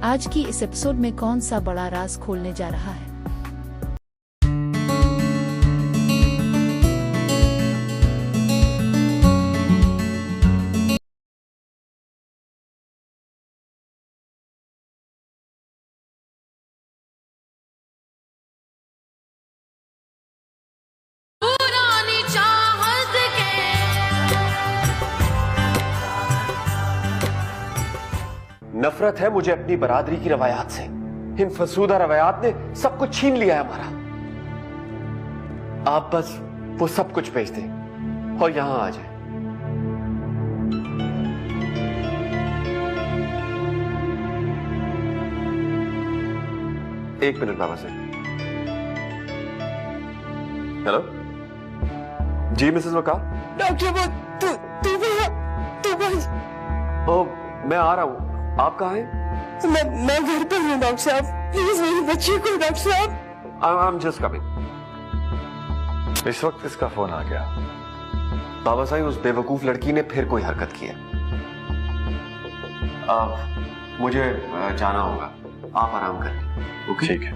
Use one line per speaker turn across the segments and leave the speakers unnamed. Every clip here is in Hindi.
आज की इस एपिसोड में कौन सा बड़ा राज खोलने जा रहा है?
नफरत है मुझे अपनी बरादरी की रवायात से। इन फसूदा रवायात ने सब कुछ छीन लिया है हमारा। आप बस वो सब कुछ बेच दें और यहां आ जाए। एक मिनट बाबा से। हेलो जी मिसेस वकार।
डॉक्टर
ओ मैं आ रहा हूं, आप कहाँ हैं?
मैं घर पर हूँ डॉक्टर साहब, प्लीज मेरी बच्ची को डॉक्टर साहब।
I am just coming.
इस वक्त किसका फोन आ गया?
बाबा साहब उस बेवकूफ लड़की ने फिर कोई हरकत की है। मुझे जाना होगा, आप आराम करें। ओके
ठीक है।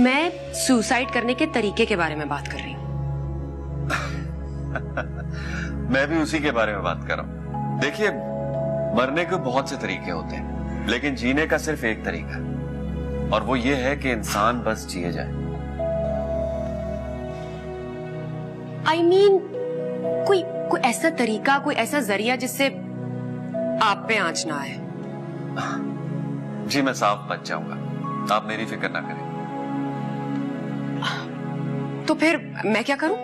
मैं सुसाइड करने के तरीके के बारे में बात कर रही हूँ।
मैं भी उसी के बारे में बात कर रहा हूं। देखिए, मरने के बहुत से तरीके होते हैं, लेकिन जीने का सिर्फ एक तरीका है, और वो ये है कि इंसान बस जिए जाए।
I mean, कोई ऐसा तरीका, कोई ऐसा जरिया जिससे आप पे आंच ना आए।
जी मैं साफ बच जाऊंगा, आप मेरी फिक्र ना करें।
तो फिर मैं क्या करूं?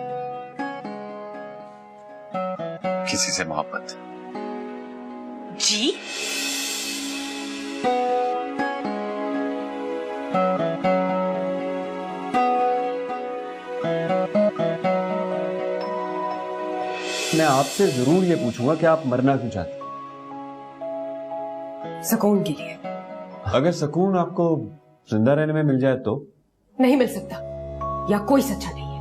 किसी से मोहब्बत।
जी?
मैं आपसे जरूर ये पूछूंगा कि आप मरना क्यों चाहते हैं?
सुकून के लिए।
अगर सुकून आपको जिंदा रहने में मिल जाए तो?
नहीं मिल सकता, या कोई सच्चा नहीं है।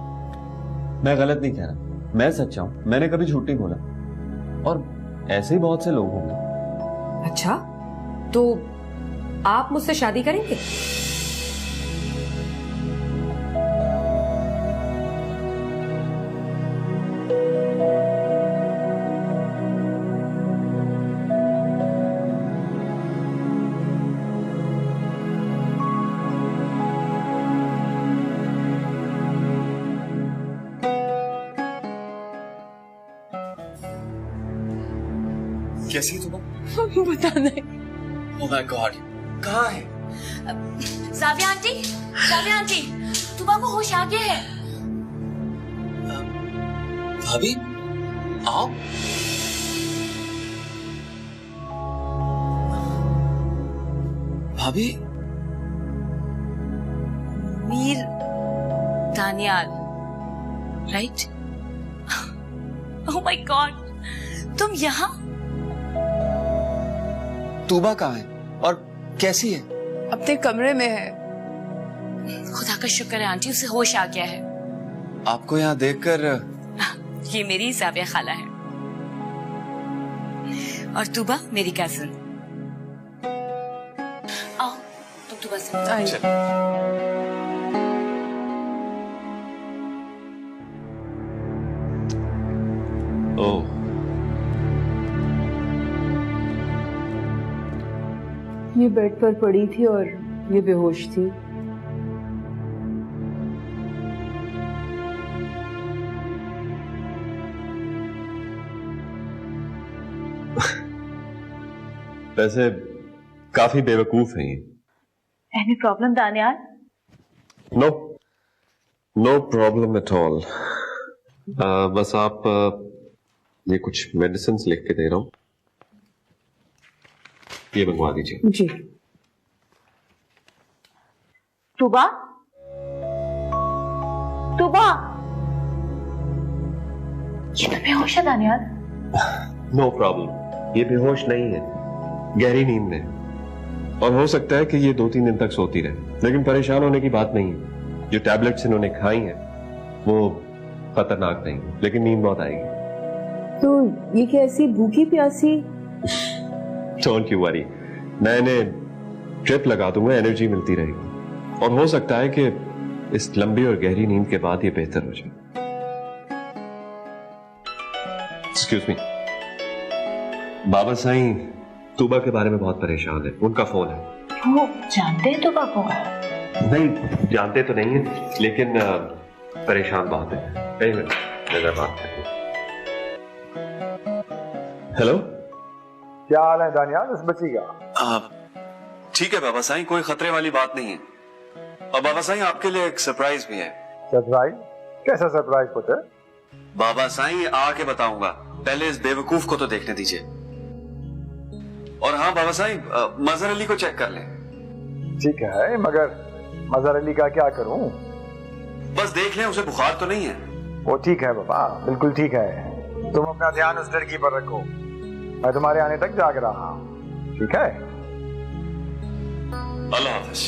मैं गलत नहीं कह रहा, मैं सच्चा हूं, मैंने कभी झूठ नहीं बोला, और ऐसे ही बहुत से लोग होंगे।
अच्छा, तो आप मुझसे शादी करेंगे?
कैसी है तुम?
बता नहीं।
ओह माय गॉड, कहाँ है?
जाविया आंटी, तुम्हारा को होश आ गया है।
भाभी आओ। भाभी
Mir Daniyal, right? Oh my God, तुम यहाँ?
तूबा कहाँ है और कैसी है?
अपने कमरे में है।
खुदा का शुक्र है आंटी, उसे होश आ गया है।
आपको यहाँ देखकर
ये मेरी जाविया खाला है, और तूबा मेरी कजिन। आओ तुम तूबा से।
ओह,
ये बेड पर पड़ी थी और ये बेहोश थी।
वैसे काफी बेवकूफ है ये।
Any problem Daniyal?
No no problem at all. बस आप ये कुछ मेडिसिन लिख के दे रहा हूँ, ये मंगवा दीजिए।
जी। तुबा, तुबा,
ये तो बेहोश है दानियाल।
नो प्रॉब्लम, ये बेहोश नहीं है, गहरी नींद में, और हो सकता है कि ये 2-3 दिन तक सोती रहे, लेकिन परेशान होने की बात नहीं है। जो टैबलेट्स इन्होंने खाई हैं वो खतरनाक नहीं, लेकिन नींद बहुत आएगी।
तो ये कैसी भूखी प्यासी?
डोंट यू वरी, मैं इन्हें ड्रिप लगा दूंगा, एनर्जी मिलती रहेगी, और हो सकता है कि इस लंबी और गहरी नींद के बाद ये बेहतर हो जाए। एक्सक्यूज मी, बाबा साईं तूबा के बारे में बहुत परेशान है, उनका फोन है।
वो जानते हैं तुबा को?
नहीं जानते तो नहीं है, लेकिन परेशान बहुत है। एक मिनट, नजर बात करें। हेलो,
क्या हाल है दानियाल इस बच्ची का?
ठीक है बाबा साईं, कोई खतरे वाली बात नहीं है। और बाबा साईं आपके लिए एक सरप्राइज भी है।
सरप्राइज? कैसा सरप्राइज पुत्र?
बाबा साईं आके बताऊंगा, पहले इस बेवकूफ को तो देखने दीजिए। और हाँ बाबा साईं, मजहर अली को चेक कर लें।
ठीक है, मगर मजहर अली का क्या करूं?
बस देख लें उसे बुखार तो नहीं है।
वो ठीक है बाबा, बिल्कुल ठीक है। तुम अपना ध्यान उस लड़की पर रखो, मैं तुम्हारे आने तक जाग रहा हूं, ठीक है?
अल्लाह हाफिज।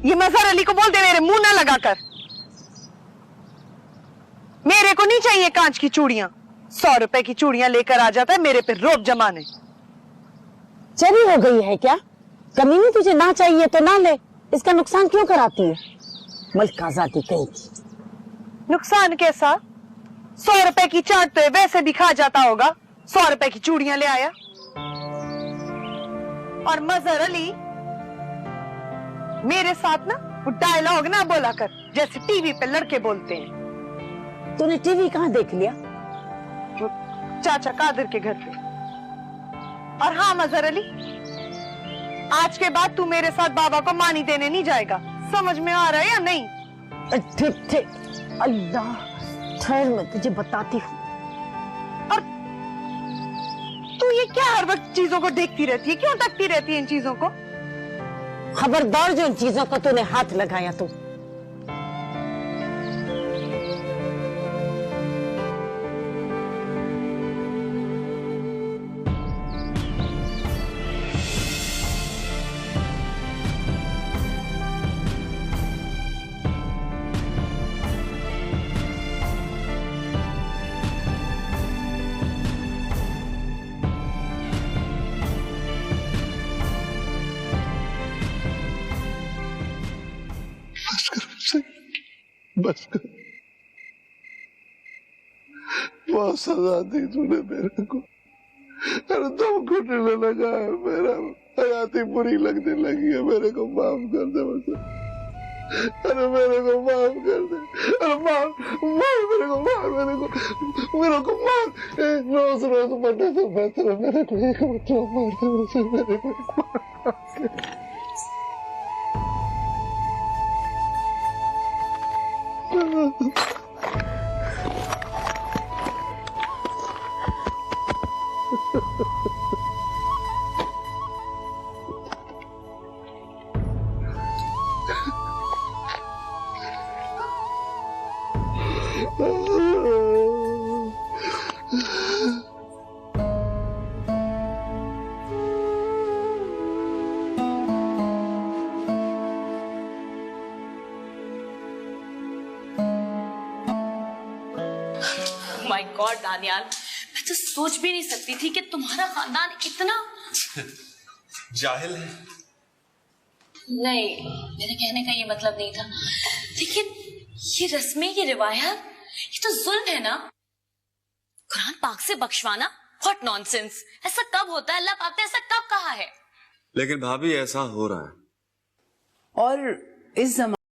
ये मजहर अली को बोल दे मेरे मुंह ना लगाकर। मेरे को नहीं चाहिए कांच की चूड़ियां, 100 रुपए की चूड़ियां लेकर आ जाता है मेरे पे रोब जमाने।
चली हो गई है क्या? कमी नहीं, तुझे ना चाहिए तो ना ले, इसका नुकसान क्यों कराती है? मलका जाती कहीं की।
नुकसान कैसा? 100 रुपए की चाट तो वैसे भी खा जाता होगा, 100 रुपए की चूड़ियां ले आया। और मजहर अली मेरे साथ ना वो डायलॉग ना बोला कर जैसे टीवी पे लड़के बोलते हैं।
तूने टीवी कहाँ देख लिया?
वो चाचा कादिर के घर पे। और हाँ मजहर अली, आज के बाद तू मेरे साथ बाबा को मानी देने नहीं जाएगा, समझ में आ रहा है या नहीं?
ठीक ठीक, अल्लाह ठहर, मैं तुझे बताती हूँ।
और तू ये क्या हर वक्त चीजों को देखती रहती है, क्यों तकती रहती है इन चीजों को?
खबरदार जो इन चीजों को तूने हाथ लगाया तो।
बस कर, बहुत सजा दी तूने मेरे को। अरे दम घुटने लगा है मेरा, हयाती बुरी लगने लगी है, मेरे को माफ कर दे बस। अरे मेरे को माफ कर दे, अरे मार मार मेरे को, मार मेरे को मार। रोज रोज मरने से बेहतर है मेरे को एक मतलब मार दे बस, मेरे को।
माय गॉड दानियाल, मैं तो सोच भी नहीं सकती थी कि तुम्हारा खानदान इतना
जाहिल है।
नहीं, मेरे कहने का ये मतलब नहीं था, लेकिन ये रस्में, ये रिवायत, ये तो जुल्म है ना। कुरान पाक से बख्शवाना, व्हाट नॉनसेंस। ऐसा कब होता है? अल्लाह पाक ने ऐसा कब कहा है?
लेकिन भाभी ऐसा हो रहा है।
और इस